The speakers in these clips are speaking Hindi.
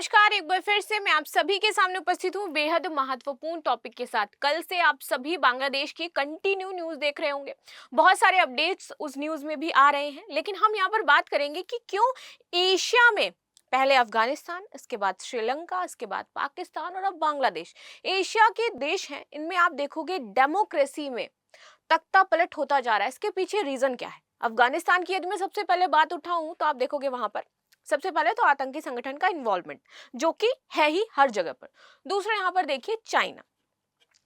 नमस्कार, एक बार फिर से मैं आप सभी के सामने उपस्थित हूँ बेहद महत्वपूर्ण टॉपिक के साथ। कल से आप सभी बांग्लादेश की कंटिन्यू न्यूज देख रहे होंगे। बहुत सारे अपडेट्स उस न्यूज में भी आ रहे हैं, लेकिन हम यहाँ पर बात करेंगे कि क्यों एशिया में पहले अफगानिस्तान, इसके बाद श्रीलंका, इसके बाद पाकिस्तान और अब बांग्लादेश एशिया के देश हैं। इनमें आप देखोगे डेमोक्रेसी में तख्ता पलट होता जा रहा है। इसके पीछे रीजन क्या है? अफगानिस्तान की यदि मैं सबसे पहले बात उठाऊं तो आप देखोगे वहां पर सबसे पहले तो आतंकी संगठन का इन्वॉल्वमेंट, जो कि है ही हर जगह पर। दूसरा यहाँ पर देखिए चाइना।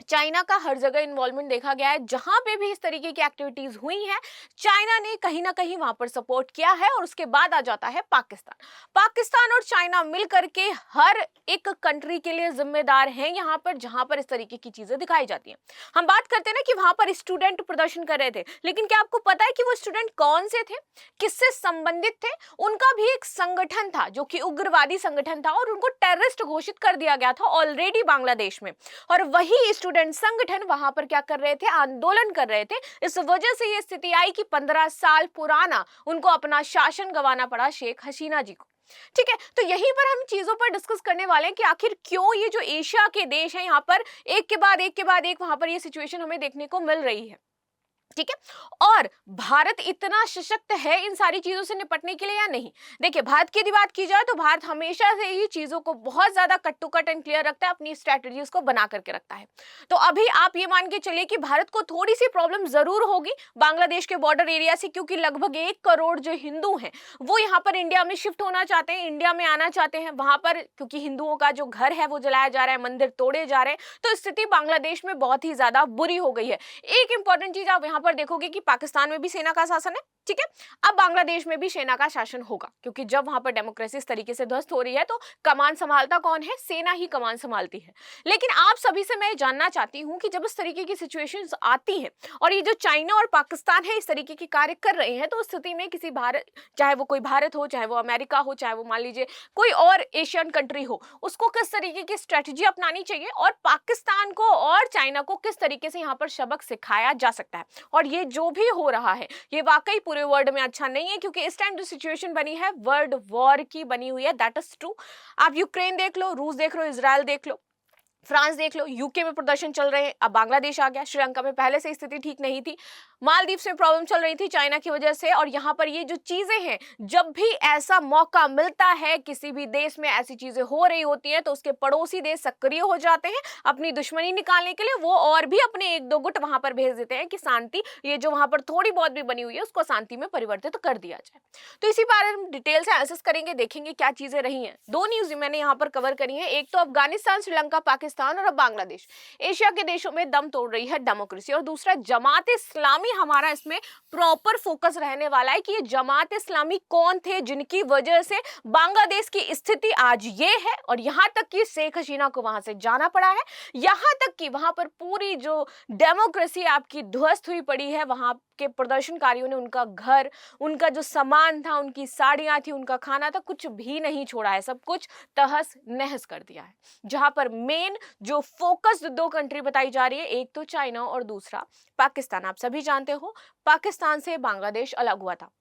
चाइना का हर जगह इन्वॉल्वमेंट देखा गया है। जहां पे भी इस तरीके की एक्टिविटीज हुई हैं, चाइना ने कहीं ना कहीं वहां पर सपोर्ट किया है। और उसके बाद आ जाता है पाकिस्तान। पाकिस्तान और चाइना मिलकर के हर एक कंट्री के लिए जिम्मेदार हैं यहाँ पर, जहां पर इस तरीके की चीजें दिखाई जाती हैं। हम बात करते हैं ना कि वहां पर स्टूडेंट प्रदर्शन कर रहे थे, लेकिन क्या आपको पता है कि वो स्टूडेंट कौन से थे, किससे संबंधित थे? उनका भी एक संगठन था जो कि उग्रवादी संगठन था, और उनको टेररिस्ट घोषित कर दिया गया था ऑलरेडी बांग्लादेश में। और वही स्टूडेंट संगठन वहां पर क्या कर रहे थे? आंदोलन कर रहे थे। इस वजह से ये स्थिति आई कि 15 साल पुराना उनको अपना शासन गंवाना पड़ा शेख हसीना जी को। ठीक है, तो यहीं पर हम चीजों पर डिस्कस करने वाले हैं कि आखिर क्यों ये जो एशिया के देश हैं यहाँ पर एक के बाद एक के बाद एक वहां पर ये सिचुएशन हमें देखने को मिल रही है। ठीक है, और भारत इतना सशक्त है इन सारी चीजों से निपटने के लिए या नहीं? देखिए, भारत की यदि बात की जाए तो भारत हमेशा से ही चीजों को बहुत ज्यादा cut to cut and clear रखता है, अपनी स्ट्रेटजीज को बना करके रखता है। तो अभी आप ये मान के चलिए कि भारत को थोड़ी सी प्रॉब्लम जरूर होगी बांग्लादेश के बॉर्डर एरिया से, क्योंकि लगभग 1 करोड़ जो हिंदू हैं वो यहाँ पर इंडिया में शिफ्ट होना चाहते हैं, इंडिया में आना चाहते हैं। वहां पर क्योंकि हिंदुओं का जो घर है वो जलाया जा रहा है, मंदिर तोड़े जा रहे हैं, तो स्थिति बांग्लादेश में बहुत ही ज्यादा बुरी हो गई है। एक इंपॉर्टेंट चीज आप यहाँ पर देखोगे कि पाकिस्तान में भी सेना का शासन है। ठीक है, अब बांग्लादेश में भी सेना का शासन होगा, क्योंकि जब वहां पर डेमोक्रेसी इस तरीके से ध्वस्त हो रही है तो कमान संभालता कौन है? सेना ही कमान संभालती है। लेकिन आप सभी से मैं जानना चाहती हूं कि जब इस तरीके की सिचुएशंस आती हैं और ये जो चाइना और पाकिस्तान है इस तरीके के कार्य कर रहे हैं, तो उस स्थिति में किसी भारत, चाहे वो कोई भारत हो, चाहे वो अमेरिका हो, चाहे वो मान लीजिए कोई और एशियन कंट्री हो, उसको किस तरीके की स्ट्रेटजी अपनानी चाहिए और पाकिस्तान को और चाइना को किस तरीके से यहाँ पर सबक सिखाया जा सकता है? और ये जो भी हो रहा है ये वाकई पूरे वर्ल्ड में अच्छा नहीं है, क्योंकि इस टाइम जो सिचुएशन बनी है वर्ल्ड वॉर की बनी हुई है। That is true. आप यूक्रेन देख लो, रूस देख लो, इजराइल देख लो, फ्रांस देख लो, यूके में प्रदर्शन चल रहे हैं, अब बांग्लादेश आ गया। श्रीलंका में पहले से स्थिति ठीक नहीं थी, मालदीव में प्रॉब्लम चल रही थी चाइना की वजह से। और यहाँ पर ये जो चीजें हैं, जब भी ऐसा मौका मिलता है, किसी भी देश में ऐसी चीजें हो रही होती हैं, तो उसके पड़ोसी देश सक्रिय हो जाते हैं अपनी दुश्मनी निकालने के लिए। वो और भी अपने 1-2 गुट वहां पर भेज देते हैं कि शांति, ये जो वहां पर थोड़ी बहुत भी बनी हुई है उसको शांति में परिवर्तित कर दिया जाए। तो इसी बारे में डिटेल से एनालिसिस करेंगे, देखेंगे क्या चीजें रही हैं। 2 न्यूज मैंने यहाँ पर कवर करी है, एक तो अफगानिस्तान, श्रीलंका, पाकिस्तान और अब बांग्लादेश एशिया के देशों में दम तोड़ रही है डेमोक्रेसी, और दूसरा जमात इस्लामी। हमारा इसमें प्रॉपर फोकस रहने वाला है कि ये जमात इस्लामी कौन थे जिनकी वजह से बांग्लादेश की स्थिति आज ये है, और यहां तक कि शेख हसीना को वहां से जाना पड़ा है, यहां तक कि वहां पर पूरी जो डेमोक्रेसी आपकी ध्वस्त हुई पड़ी है। वहां के प्रदर्शनकारियों ने उनका घर, उनका जो सामान था, उनकी साड़ियां थी, उनका खाना था, कुछ भी नहीं छोड़ा है, सब कुछ तहस नहस कर दिया है। जहां पर मेन जो फोकस 2 कंट्री बताई जा रही है, एक तो चाइना और दूसरा पाकिस्तान। आप सभी जानते हो पाकिस्तान से बांग्लादेश अलग हुआ था।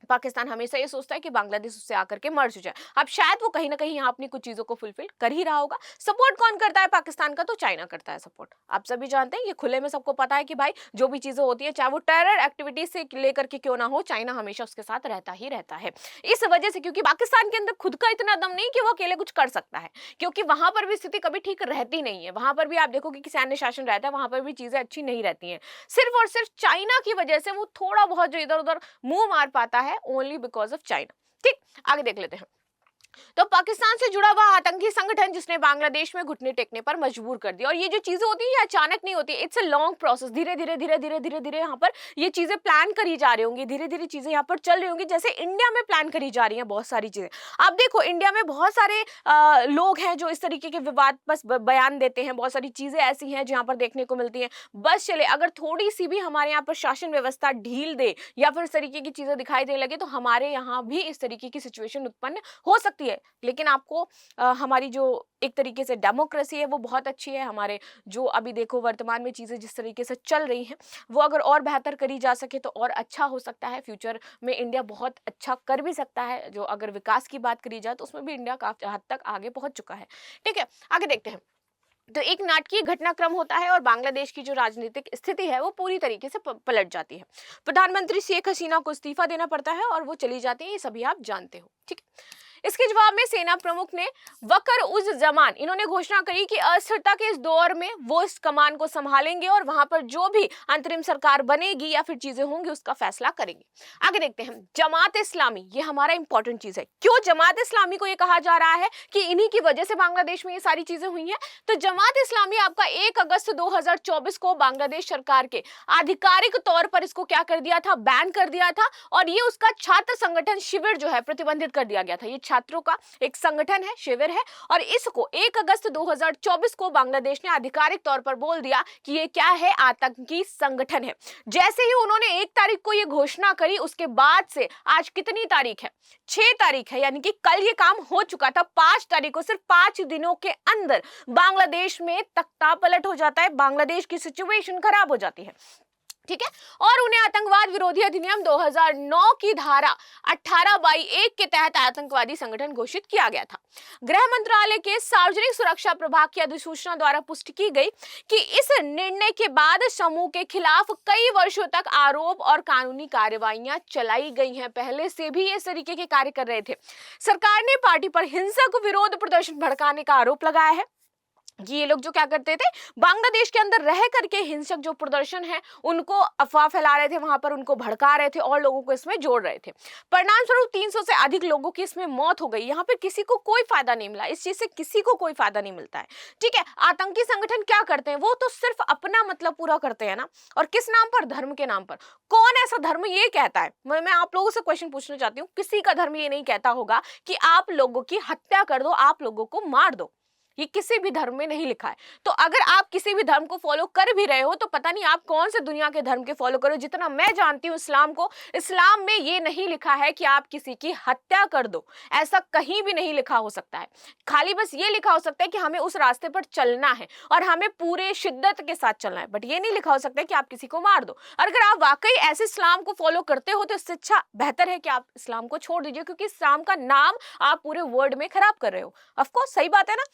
पाकिस्तान हमेशा ये सोचता है कि बांग्लादेश उससे आकर के मर्ज हो जाए। अब शायद वो कहीं ना कहीं यहाँ अपनी कुछ चीजों को फुलफिल कर ही रहा होगा। सपोर्ट कौन करता है पाकिस्तान का? तो चाइना करता है सपोर्ट। आप सभी जानते हैं, ये खुले में सबको पता है कि भाई जो भी चीजें होती है, चाहे वो टेरर एक्टिविटीज से लेकर के क्यों ना हो, चाइना हमेशा उसके साथ रहता ही रहता है। इस वजह से, क्योंकि पाकिस्तान के अंदर खुद का इतना दम नहीं कि वो अकेले कुछ कर सकता है, क्योंकि वहां पर भी स्थिति कभी ठीक रहती नहीं है। वहां पर भी आप देखोगे कि सैन्य शासन रहता है, वहां पर भी चीजें अच्छी नहीं रहती हैं। सिर्फ और सिर्फ चाइना की वजह से वो थोड़ा बहुत जो इधर उधर मुंह मार पाता है, ओनली बिकॉज ऑफ चाइना। ठीक, आगे देख लेते हैं। तो पाकिस्तान से जुड़ा हुआ आतंकी संगठन जिसने बांग्लादेश में घुटने टेकने पर मजबूर कर दिया। और ये जो चीजें होती है ये अचानक नहीं होती, इट्स अ लॉन्ग प्रोसेस। धीरे धीरे धीरे धीरे धीरे धीरे यहाँ पर ये चीजें प्लान करी जा रही होंगी, धीरे धीरे चीजें यहाँ पर चल रही होंगी, जैसे इंडिया में प्लान करी जा रही है बहुत सारी चीजें। आप देखो, इंडिया में बहुत सारे लोग हैं जो इस तरीके के विवाद बस बयान देते हैं। बहुत सारी चीजें ऐसी हैं जो यहाँ पर देखने को मिलती हैं। बस चले, अगर थोड़ी सी भी हमारे यहाँ पर शासन व्यवस्था ढील दे या फिर इस तरीके की चीजें दिखाई देने लगे, तो हमारे यहाँ भी इस तरीके की सिचुएशन उत्पन्न हो सकती सकती है, लेकिन आपको हमारी जो एक तरीके से डेमोक्रेसी है वो बहुत अच्छी है। हमारे जो अभी देखो वर्तमान में चीज़ें जिस तरीके से चल रही हैं वो अगर और बेहतर करी जा सके तो और अच्छा हो सकता है। फ्यूचर में इंडिया बहुत अच्छा कर भी सकता है। जो अगर विकास की बात करी जाए तो उसमें भी इंडिया काफी हद तक आगे पहुंच चुका है। ठीक है, आगे देखते हैं। तो एक नाटकीय घटनाक्रम होता है और बांग्लादेश की जो राजनीतिक स्थिति है वो पूरी तरीके से पलट जाती है। प्रधानमंत्री शेख हसीना को इस्तीफा देना पड़ता है और वो चली जाती है, ये सभी आप जानते हो। ठीक है, इसके जवाब में सेना प्रमुख ने वकर उज जमान इन्होंने घोषणा करी कि अस्थिरता के इस दौर में वो इस कमान को संभालेंगे और वहां पर जो भी अंतरिम सरकार बनेगी या फिर चीजें होंगी उसका फैसला करेंगे। आगे देखते हैं, जमात इस्लामी, ये हमारा इंपॉर्टेंट चीज है। क्यों जमात इस्लामी को ये कहा जा रहा है कि इन्हीं की वजह से बांग्लादेश में ये सारी चीजें हुई हैं? तो जमात इस्लामी आपका 1 अगस्त 2024 को बांग्लादेश सरकार के आधिकारिक तौर पर इसको क्या कर दिया था, बैन कर दिया था। और ये उसका छात्र संगठन शिविर जो है प्रतिबंधित कर दिया गया था। ये छात्रों का एक संगठन है, शिविर है, और इसको 1 अगस्त 2024 को बांग्लादेश ने आधिकारिक तौर पर बोल दिया कि ये क्या है, आतंकी संगठन है। जैसे ही उन्होंने 1 तारीख को ये घोषणा करी, उसके बाद से आज कितनी तारीख है, 6 तारीख है, यानी कि कल ये काम हो चुका था। 5 तारीख को, सिर्फ 5 दिनों के अंदर बांग्लादेश में तख्ता पलट हो जाता है, बांग्लादेश की सिचुएशन खराब हो जाती है। ठीक है, और उन्हें आतंकवाद विरोधी अधिनियम 2009 की धारा 18/1 के तहत आतंकवादी संगठन घोषित किया गया था। गृह मंत्रालय के सार्वजनिक सुरक्षा प्रभाग की अधिसूचना द्वारा पुष्टि की गई कि इस निर्णय के बाद समूह के खिलाफ कई वर्षों तक आरोप और कानूनी कार्रवाइयां चलाई गई हैं। पहले से भी इस तरीके के कार्य कर रहे थे। सरकार ने पार्टी पर हिंसक विरोध प्रदर्शन भड़काने का आरोप लगाया है कि ये लोग जो क्या करते थे, बांग्लादेश के अंदर रह करके हिंसक जो प्रदर्शन है उनको अफवाह फैला रहे थे, वहां पर उनको भड़का रहे थे और लोगों को इसमें जोड़ रहे थे। परिणाम स्वरूप 300 से अधिक लोगों की इसमें मौत हो गई। यहाँ पे किसी को कोई फायदा नहीं मिला, इस चीज से किसी को कोई फायदा नहीं मिलता है। ठीक है, आतंकी संगठन क्या करते हैं, वो तो सिर्फ अपना मतलब पूरा करते हैं ना, और किस नाम पर, धर्म के नाम पर। कौन ऐसा धर्म ये कहता है, मैं आप लोगों से क्वेश्चन पूछना चाहती हूँ, किसी का धर्म ये नहीं कहता होगा कि आप लोगों की हत्या कर दो, आप लोगों को मार दो। ये किसी भी धर्म में नहीं लिखा है। तो अगर आप किसी भी धर्म को फॉलो कर भी रहे हो तो पता नहीं आप कौन से दुनिया के धर्म के फॉलो करो। जितना मैं जानती हूँ इस्लाम को, इस्लाम में ये नहीं लिखा है कि आप किसी की हत्या कर दो, ऐसा कहीं भी नहीं लिखा हो सकता है। खाली बस ये लिखा हो सकता है कि हमें उस रास्ते पर चलना है और हमें पूरे शिद्दत के साथ चलना है, बट ये नहीं लिखा हो सकता है कि आप किसी को मार दो। और अगर आप वाकई ऐसे इस्लाम को फॉलो करते हो तो इससे अच्छा बेहतर है कि आप इस्लाम को छोड़ दीजिए, क्योंकि इस्लाम का नाम आप पूरे वर्ल्ड में खराब कर रहे हो। ऑफकोर्स सही बात है ना।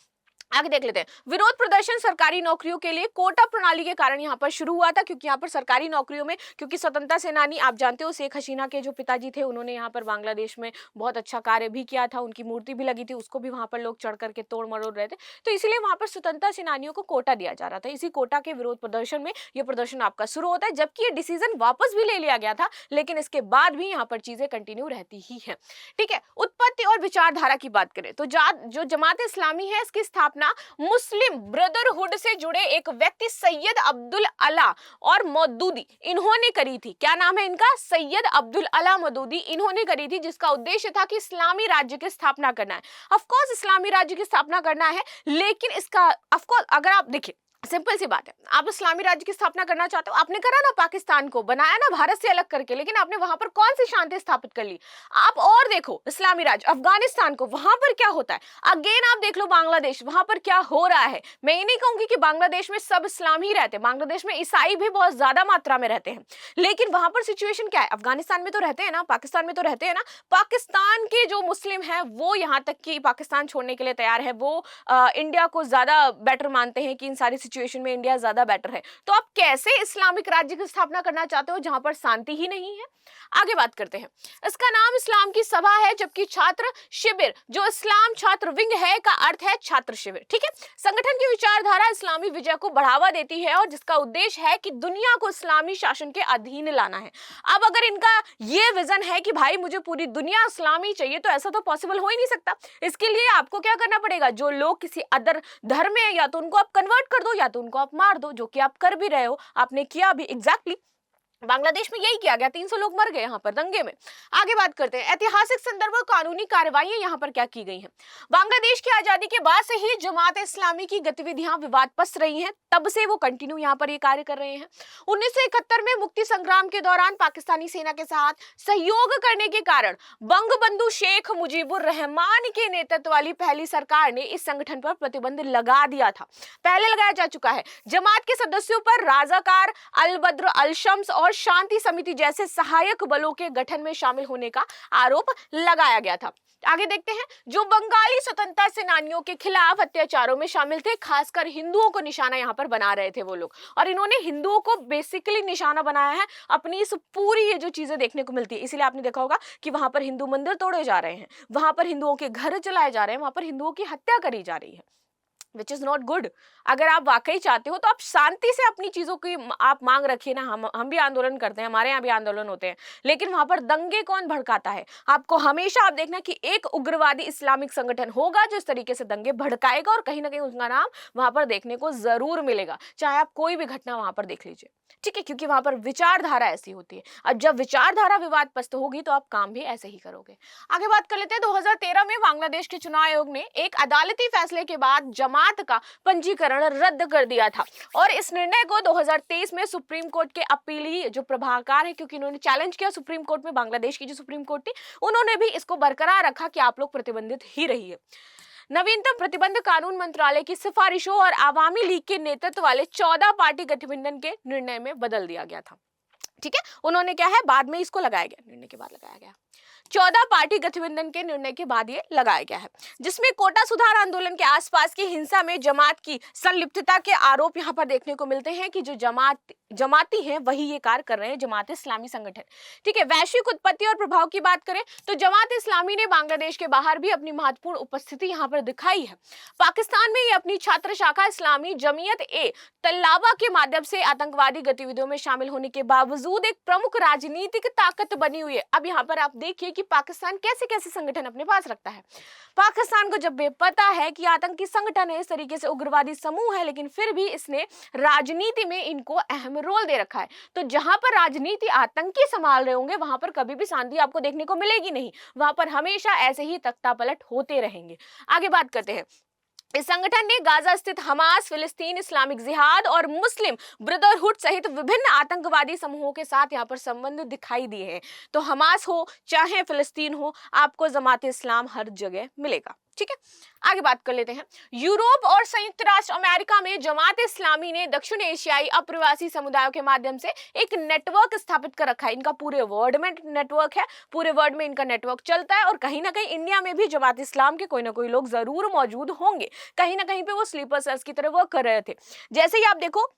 आगे देख लेते हैं, विरोध प्रदर्शन सरकारी नौकरियों के लिए कोटा प्रणाली के कारण यहाँ पर शुरू हुआ था, क्योंकि यहाँ पर सरकारी नौकरियों में, क्योंकि स्वतंत्रता सेनानी आप जानते हो शेख हसीना के जो पिताजी थे उन्होंने यहाँ पर बांग्लादेश में बहुत अच्छा कार्य भी किया था, उनकी मूर्ति भी लगी थी, उसको भी वहां पर लोग चढ़ करके तोड़ मरोड़ रहे थे। तो इसलिए वहां पर स्वतंत्रता सेनानियों को कोटा दिया जा रहा था। इसी कोटा के विरोध प्रदर्शन में यह प्रदर्शन आपका शुरू होता है, जबकि ये डिसीजन वापस भी ले लिया गया था, लेकिन इसके बाद भी यहाँ पर चीजें कंटिन्यू रहती ही है। ठीक है, उत्पत्ति और विचारधारा की बात करें तो जो जमात इस्लामी है इसकी स्थापना मुस्लिम ब्रदरहुड से जुड़े एक व्यक्ति सैयद अब्दुल अला और मौदूदी इन्होंने करी थी। क्या नाम है इनका, सैयद अब्दुल अला मौदूदी इन्होंने करी थी, जिसका उद्देश्य था कि इस्लामी राज्य की स्थापना करना है। ऑफ कोर्स इस्लामी राज्य की स्थापना करना है, लेकिन इसका ऑफ कोर्स अगर आप देखिए सिंपल सी बात है, आप इस्लामी राज्य की स्थापना करना चाहते हो, आपने करा ना, पाकिस्तान को बनाया ना भारत से अलग करके, लेकिन आपने वहां पर कौन सी शांति स्थापित कर ली। आप और देखो इस्लामी राज्य अफगानिस्तान को, वहां पर क्या होता है। अगेन आप देख लो बांग्लादेश, वहां पर क्या हो रहा है। मैं ये नहीं कहूंगी कि बांग्लादेश में सब इस्लाम ही रहते हैं, बांग्लादेश में ईसाई भी बहुत ज्यादा मात्रा में रहते हैं, लेकिन वहां पर सिचुएशन क्या है, अफगानिस्तान में तो रहते हैं ना, पाकिस्तान में तो रहते हैं ना। पाकिस्तान के जो मुस्लिम है वो यहाँ तक कि पाकिस्तान छोड़ने के लिए तैयार है, वो इंडिया को ज्यादा बेटर मानते हैं कि इन सारी सिचुएशन में इंडिया ज्यादा बेटर है। तो आप कैसे इस्लामिक राज्य की स्थापना करना चाहते हो जहां पर शांति ही नहीं है। आगे बात करते हैं, इसका नाम इस्लाम की सभा है, जबकि छात्र शिविर जो इस्लाम छात्र विंग है का अर्थ है छात्र शिविर। ठीक है, संगठन की विचारधारा इस्लामी विजय को बढ़ावा देती है और जिसका उद्देश्य है कि दुनिया को इस्लामी शासन के अधीन लाना है। अब अगर इनका ये विजन है कि भाई मुझे पूरी दुनिया इस्लामी चाहिए, तो ऐसा तो पॉसिबल हो ही नहीं सकता। इसके लिए आपको क्या करना पड़ेगा, जो लोग किसी अदर धर्म में, या तो उनको आप कन्वर्ट कर दो या तो उनको आप मार दो, जो कि आप कर भी रहे हो, आपने किया भी एग्जैक्टली। बांग्लादेश में यही किया गया, 300 लोग मर गए यहाँ पर दंगे में। आगे बात करते हैं ऐतिहासिक संदर्भ और कानूनी कार्रवाई यहाँ पर क्या की गई हैं। बांग्लादेश की आजादी के बाद से ही जमात इस्लामी की गतिविधियां विवादग्रस्त रही हैं, तब से वो कंटिन्यू यहाँ पर ये कार्य कर रहे हैं। 1971 में मुक्ति संग्राम के दौरान पाकिस्तानी सेना के साथ सहयोग करने के कारण बंगबंधु शेख मुजीबुर रहमान के नेतृत्व वाली पहली सरकार ने इस संगठन पर प्रतिबंध लगा दिया था, पहले लगाया जा चुका है। जमात के सदस्यों पर राजाकार, अल बद्र, अल शम्स और शांति समिति जैसे सहायक बलों के गठन में शामिल होने का आरोप लगाया गया था। आगे देखते हैं, जो बंगाली स्वतंत्रता सेनानियों के खिलाफ अत्याचारों में शामिल थे, खासकर हिंदुओं को निशाना यहाँ पर बना रहे थे वो लोग, और इन्होंने हिंदुओं को बेसिकली निशाना बनाया है अपनी इस पूरी ये जो चीजें देखने को मिलती है। इसीलिए आपने देखा होगा कि वहां पर हिंदू मंदिर तोड़े जा रहे हैं, वहां पर हिंदुओं के घर जलाए जा रहे हैं, वहां पर हिंदुओं की हत्या करी जा रही है, विच इज नॉट गुड। अगर आप वाकई चाहते हो तो आप शांति से अपनी चीजों की आप मांग रखिए ना। हम भी आंदोलन करते हैं, हमारे यहाँ भी आंदोलन होते हैं, लेकिन वहां पर दंगे कौन भड़काता है? आपको हमेशा आप देखना कि एक उग्रवादी इस्लामिक संगठन होगा जो इस तरीके से दंगे भड़काएगा, और कहीं ना कहीं उसका नाम वहां पर देखने को जरूर मिलेगा, चाहे आप कोई भी घटना वहां पर देख लीजिए, ठीक है, क्योंकि वहां पर विचारधारा ऐसी होती है। अब जब विचारधारा विवादग्रस्त होगी तो आप काम भी ऐसे ही करोगे। आगे बात कर लेते हैं, 2013 में बांग्लादेश के चुनाव आयोग ने एक अदालती फैसले के बाद जमात का पंजीकरण रद्द कर दिया था, और इस निर्णय को 2023 में सुप्रीम कोर्ट के अपीली जो प्रभाकर है, क्योंकि इन्होंने चैलेंज किया सुप्रीम कोर्ट में, बांग्लादेश की जो सुप्रीम कोर्ट थी उन्होंने भी इसको बरकरार रखा कि आप लोग प्रतिबंधित ही रहिए। नवीनतम प्रतिबंध कानून मंत्रालय की सिफारिशों और आवामी लीग के नेतृत्व वाले 14 पार्टी गठबंधन के निर्णय में बदल दिया गया था, ठीक है। उन्होंने क्या है, बाद में इसको लगाया गया, निर्णय के बाद लगाया गया, 14 पार्टी गठबंधन के निर्णय के बाद ये लगाया गया है, जिसमें कोटा सुधार आंदोलन के आसपास की हिंसा में जमात की संलिप्तता के आरोप यहां पर देखने को मिलते हैं कि जो जमाती हैं वही ये कार्य कर रहे हैं, जमात इस्लामी संगठन, ठीक है। वैश्विक उत्पत्ति और प्रभाव की बात करें तो जमात इस्लामी ने बांग्लादेश के बाहर भी अपनी महत्वपूर्ण उपस्थिति यहां पर दिखाई है। पाकिस्तान में ये अपनी छात्र शाखा इस्लामी जमीयत ए तल्लाबा के माध्यम से आतंकवादी गतिविधियों में शामिल होने के बावजूद एक प्रमुख राजनीतिक ताकत बनी हुई है। अब यहाँ पर आप देखिए कि पाकिस्तान कैसे कैसे संगठन अपने पास रखता है। पाकिस्तान को जब भी पता है कि आतंकी संगठन है, इस तरीके से उग्रवादी समूह है, लेकिन फिर भी इसने राजनीति में इनको अहम रोल दे रखा है। तो जहां पर राजनीति आतंकी संभाल रहे होंगे वहां पर कभी भी शांति आपको देखने को मिलेगी नहीं, वहां पर हमेशा ऐसे ही तख्तापलट होते रहेंगे। आगे बात करते हैं, इस संगठन ने गाजा स्थित हमास, फिलिस्तीन इस्लामिक जिहाद और मुस्लिम ब्रदरहुड सहित विभिन्न आतंकवादी समूहों के साथ यहाँ पर संबंध दिखाई दिए हैं। तो हमास हो चाहे फिलिस्तीन हो, आपको जमात इस्लाम हर जगह मिलेगा, ठीक है। आगे बात कर लेते हैं, यूरोप और संयुक्त राष्ट्र अमेरिका में जमात इस्लामी ने दक्षिण एशियाई अप्रवासी समुदायों के माध्यम से एक नेटवर्क स्थापित कर रखा है। इनका पूरे वर्ल्ड में नेटवर्क है, पूरे वर्ल्ड में इनका नेटवर्क चलता है, और कहीं ना कहीं इंडिया में भी जमात इस्लाम के कोई ना कोई लोग जरूर मौजूद होंगे, कहीं ना कहीं पे वो स्लीपर सेल्स की तरह वर्क कर रहे थे। जैसे ही आप देखो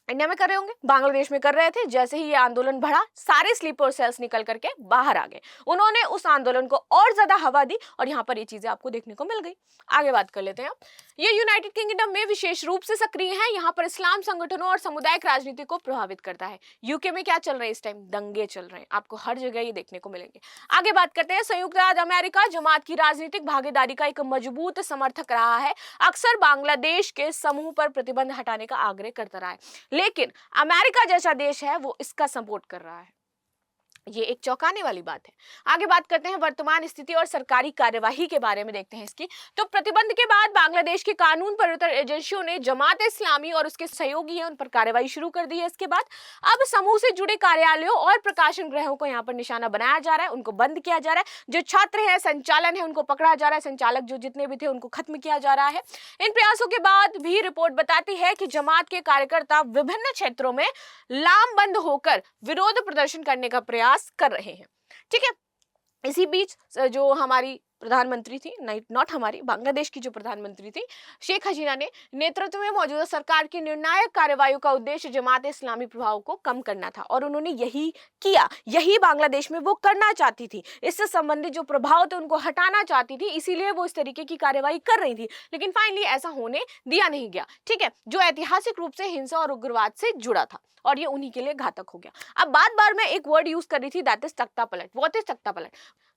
इंडिया में कर रहे होंगे, बांग्लादेश में कर रहे थे, जैसे ही ये आंदोलन बढ़ा सारे स्लीपर सेल्स निकल करके बाहर आ गए, उन्होंने उस आंदोलन को और ज्यादा हवा दी, और यहाँ पर ये चीजें आपको देखने को मिल गई। आगे बात कर लेते हैं, ये यूनाइटेड किंगडम में विशेष रूप से सक्रिय है, यहाँ पर इस्लाम संगठनों और सामुदायिक राजनीति को प्रभावित करता है। यूके में क्या चल रहा है इस टाइम, दंगे चल रहे हैं, आपको हर जगह ये देखने को मिलेंगे। आगे बात करते हैं, संयुक्त राज्य अमेरिका जमात की राजनीतिक भागीदारी का एक मजबूत समर्थक रहा है, अक्सर बांग्लादेश के समूह पर प्रतिबंध हटाने का आग्रह करता रहा है, लेकिन अमेरिका जैसा देश है वो इसका सपोर्ट कर रहा है। ये एक चौंकाने वाली बात है। आगे बात करते हैं वर्तमान स्थिति और सरकारी कार्यवाही के बारे में, देखते हैं इसकी। तो प्रतिबंध के बाद बांग्लादेश की कानून परिवर्तन एजेंसियों ने जमात इस्लामी और उसके सहयोगी हैं उन पर कार्रवाई शुरू कर दी है। इसके बाद अब समूह से जुड़े कार्यालयों और प्रकाशन गृहों को यहाँ पर निशाना बनाया जा रहा है, उनको बंद किया जा रहा है। जो छात्र है, संचालन है, उनको पकड़ा जा रहा है, संचालक जो जितने भी थे उनको खत्म किया जा रहा है। इन प्रयासों के बाद भी रिपोर्ट बताती है कि जमात के कार्यकर्ता विभिन्न क्षेत्रों में लामबंद होकर विरोध प्रदर्शन करने का प्रयास कर रहे हैं, ठीक है। इसी बीच जो हमारी प्रधानमंत्री थी, नॉट हमारी, बांग्लादेश की जो प्रधानमंत्री थी शेख हसीना ने नेतृत्व में मौजूदा सरकार की निर्णायक कार्रवाई का उद्देश्य जमात इस्लामी प्रभाव को कम करना था, और उन्होंने यही किया, यही बांग्लादेश में वो करना चाहती थी। इससे संबंधित जो प्रभाव थे उनको हटाना चाहती थी, इसीलिए वो इस तरीके की कार्रवाई कर रही थी, लेकिन फाइनली ऐसा होने दिया नहीं गया, ठीक है, जो ऐतिहासिक रूप से हिंसा और उग्रवाद से जुड़ा था, और ये उन्हीं के लिए घातक हो गया। अब बार मैं एक वर्ड यूज कर रही थी, दैट इज तख्तापलट। व्हाट इज तख्तापलट?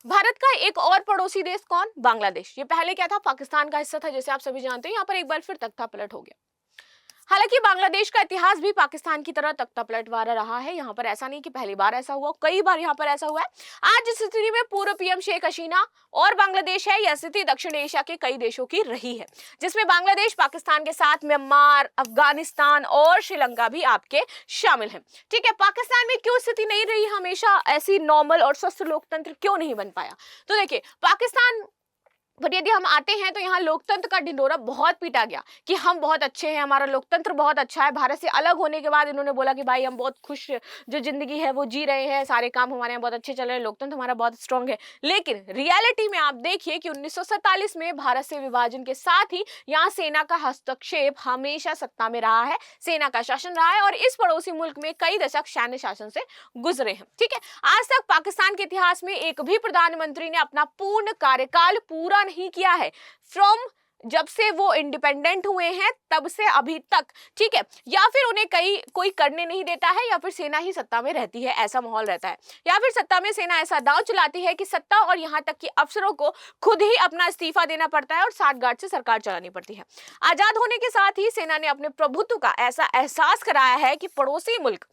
भारत का एक और पड़ोसी देश कौन? बांग्लादेश। ये पहले क्या था, पाकिस्तान का हिस्सा था, जैसे आप सभी जानते हैं। यहाँ पर एक बार फिर तख्तापलट हो गया। हालांकि बांग्लादेश का इतिहास भी पाकिस्तान की तरह तख्तापलट वाला रहा है। यहाँ पर ऐसा नहीं कि पहली बार ऐसा हुआ, कई बार यहाँ पर ऐसा हुआ है। आज जिस स्थिति में पूर्व पीएम शेख हसीना और बांग्लादेश है, यह स्थिति दक्षिण एशिया के कई देशों की रही है, जिसमें बांग्लादेश पाकिस्तान के साथ म्यांमार, अफगानिस्तान और श्रीलंका भी आपके शामिल हैं। ठीक है, पाकिस्तान में क्यों स्थिति नहीं रही हमेशा ऐसी नॉर्मल और स्वस्थ लोकतंत्र क्यों नहीं बन पाया? तो देखिए, पाकिस्तान पर यदि हम आते हैं तो यहाँ लोकतंत्र का ढिंढोरा बहुत पीटा गया कि हम बहुत अच्छे हैं, हमारा लोकतंत्र बहुत अच्छा है। भारत से अलग होने के बाद इन्होंने बोला कि भाई हम बहुत खुश जो जिंदगी है वो जी रहे हैं, सारे काम हमारे यहाँ बहुत अच्छे चल रहे हैं, लोकतंत्र हमारा बहुत स्ट्रांग है। लेकिन रियलिटी में आप देखिए कि 1947 में भारत से विभाजन के साथ ही यहाँ सेना का हस्तक्षेप हमेशा सत्ता में रहा है, सेना का शासन रहा है और इस पड़ोसी मुल्क में कई दशक सैन्य शासन से गुजरे हैं। ठीक है, आज तक पाकिस्तान के इतिहास में एक भी प्रधानमंत्री ने अपना पूर्ण कार्यकाल पूरा नहीं किया है, फ्रॉम जब से वो इंडिपेंडेंट हुए हैं तब से अभी तक। ठीक है, या फिर उन्हें कोई करने नहीं देता है, या फिर सेना ही सत्ता में रहती है, ऐसा माहौल रहता है, या फिर सत्ता में सेना ऐसा दांव चलाती है कि सत्ता और यहां तक कि अफसरों को खुद ही अपना इस्तीफा देना पड़ता है और साठगांठ से सरकार चलानी पड़ती है। आजाद होने के साथ ही सेना ने अपने प्रभुत्व का ऐसा एहसास कराया है कि पड़ोसी मुल्क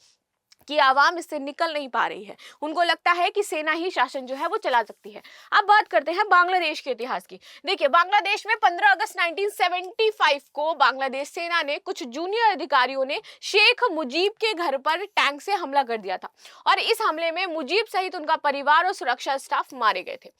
कि आवाम इससे निकल नहीं पा रही है, उनको लगता है कि सेना ही शासन जो है वो चला सकती है। अब बात करते हैं बांग्लादेश के इतिहास की। देखिए, बांग्लादेश में 15 अगस्त 1975 को बांग्लादेश सेना ने कुछ जूनियर अधिकारियों ने शेख मुजीब के घर पर टैंक से हमला कर दिया था और इस हमले में मुजीब सहित उनका परिवार और सुरक्षा स्टाफ मारे गए थे।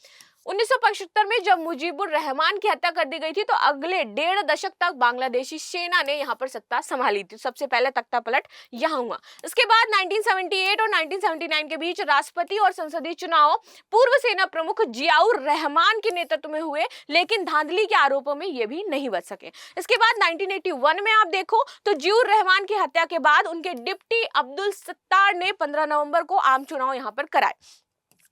1975 में जब मुजीबुर रहमान की हत्या कर दी गई थी तो अगले 1.5 दशक तक बांग्लादेशी सेना ने यहाँ पर सत्ता संभाली थी। सबसे पहले तख्तापलट यहाँ हुआ। इसके बाद 1978 और 1979 के बीच राष्ट्रपति और संसदीय चुनाव पूर्व सेना प्रमुख जियाउर रहमान के नेतृत्व में हुए, लेकिन धांधली के आरोपों में ये भी नहीं बच सके। इसके बाद 1981 में आप देखो तो जियाउर रहमान की हत्या के बाद उनके डिप्टी अब्दुल सत्तार ने 15 नवंबर को आम चुनाव यहाँ पर कराए।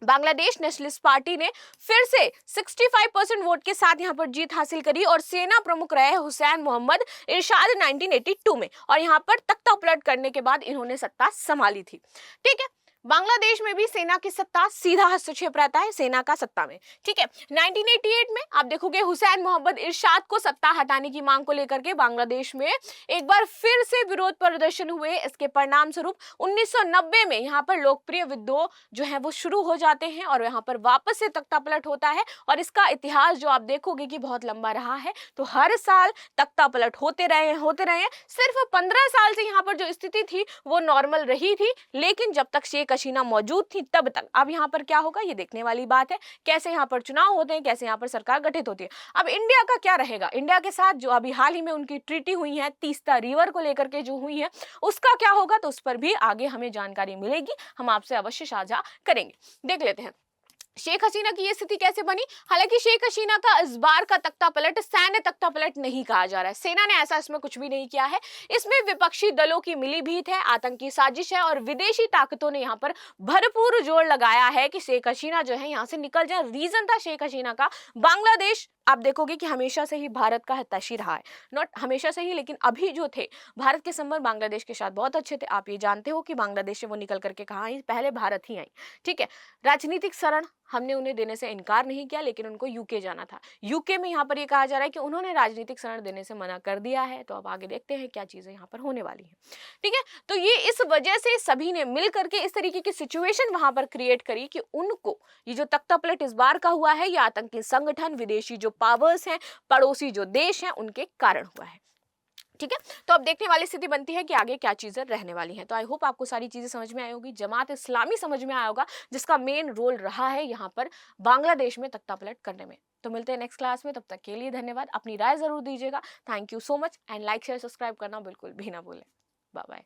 बांग्लादेश नेशनलिस्ट पार्टी ने फिर से 65% वोट के साथ यहां पर जीत हासिल करी और सेना प्रमुख रहे हुसैन मोहम्मद इरशाद 1982 में, और यहां पर तख्ता पलट करने के बाद इन्होंने सत्ता संभाली थी। ठीक है, बांग्लादेश में भी सेना की सत्ता सीधा हस्तक्षेप रहता है सेना का सत्ता में। ठीक है, 1988 में आप देखोगे हुसैन मोहम्मद इरशाद को सत्ता हटाने की मांग को लेकर के बांग्लादेश में एक बार फिर से विरोध प्रदर्शन हुए। इसके परिणाम स्वरूप 1990 में यहाँ पर लोकप्रिय विद्रोह जो है वो शुरू हो जाते हैं और यहाँ पर वापस से तख्तापलट होता है और इसका इतिहास जो आप देखोगे कि बहुत लंबा रहा है। तो हर साल तख्तापलट होते रहे। सिर्फ 15 साल से यहाँ पर जो स्थिति थी वो नॉर्मल रही थी, लेकिन जब तक शेख हसीना मौजूद थी तब तक। अब यहाँ पर क्या होगा ये देखने वाली बात है, कैसे यहाँ पर चुनाव होते हैं, कैसे यहाँ पर सरकार गठित होती है। अब इंडिया का क्या रहेगा? इंडिया के साथ जो अभी हाल ही में उनकी ट्रीटी हुई है तीस्ता रिवर को लेकर के जो हुई है उसका क्या होगा, तो उस पर भी आगे हमें जानकारी मिलेगी, हम आपसे अवश्य साझा करेंगे। देख लेते हैं शेख हसीना की ये स्थिति कैसे बनी। हालांकि शेख हसीना का इस बार का तख्तापलट सैन्य तख्तापलट नहीं कहा जा रहा है, सेना ने ऐसा इसमें कुछ भी नहीं किया है। इसमें विपक्षी दलों की मिलीभीत है, आतंकी साजिश है और विदेशी ताकतों ने यहाँ पर भरपूर जोर लगाया है कि शेख हसीना जो है यहाँ से निकल जाए। रीजन था शेख हसीना का, बांग्लादेश आप देखोगे कि हमेशा से ही भारत का हितैषी रहा है, नॉट हमेशा से ही, लेकिन अभी जो थे भारत के संबंध बांग्लादेश के साथ बहुत अच्छे थे। आप ये जानते हो कि बांग्लादेश से वो निकल करके कहाँ आई, पहले भारत ही आई। ठीक है, राजनीतिक शरण हमने उन्हें देने से इनकार नहीं किया, लेकिन उनको यूके जाना था। यूके में यहाँ पर ये कहा जा रहा है कि उन्होंने राजनीतिक शरण देने से मना कर दिया है। तो अब आगे देखते हैं क्या चीजें यहाँ पर होने वाली है। ठीक है, तो ये इस वजह से सभी ने मिल करके इस तरीके की सिचुएशन वहां पर क्रिएट करी कि उनको ये जो तख्तापलट इस बार का हुआ है, ये आतंकी संगठन, विदेशी जो पावर्स हैं, पड़ोसी जो देश हैं, उनके कारण हुआ है। ठीक है, तो अब देखने वाली स्थिति बनती है कि आगे क्या चीजें रहने वाली हैं। तो आई होप आपको सारी चीजें समझ में आई होगी, जमात इस्लामी समझ में आया होगा, जिसका मेन रोल रहा है यहाँ पर बांग्लादेश में तख्तापलट करने में। तो मिलते हैं नेक्स्ट क्लास में, तब तक के लिए धन्यवाद। अपनी राय जरूर दीजिएगा। Thank you so much and like share subscribe करना बिल्कुल भी ना भूलें। Bye bye.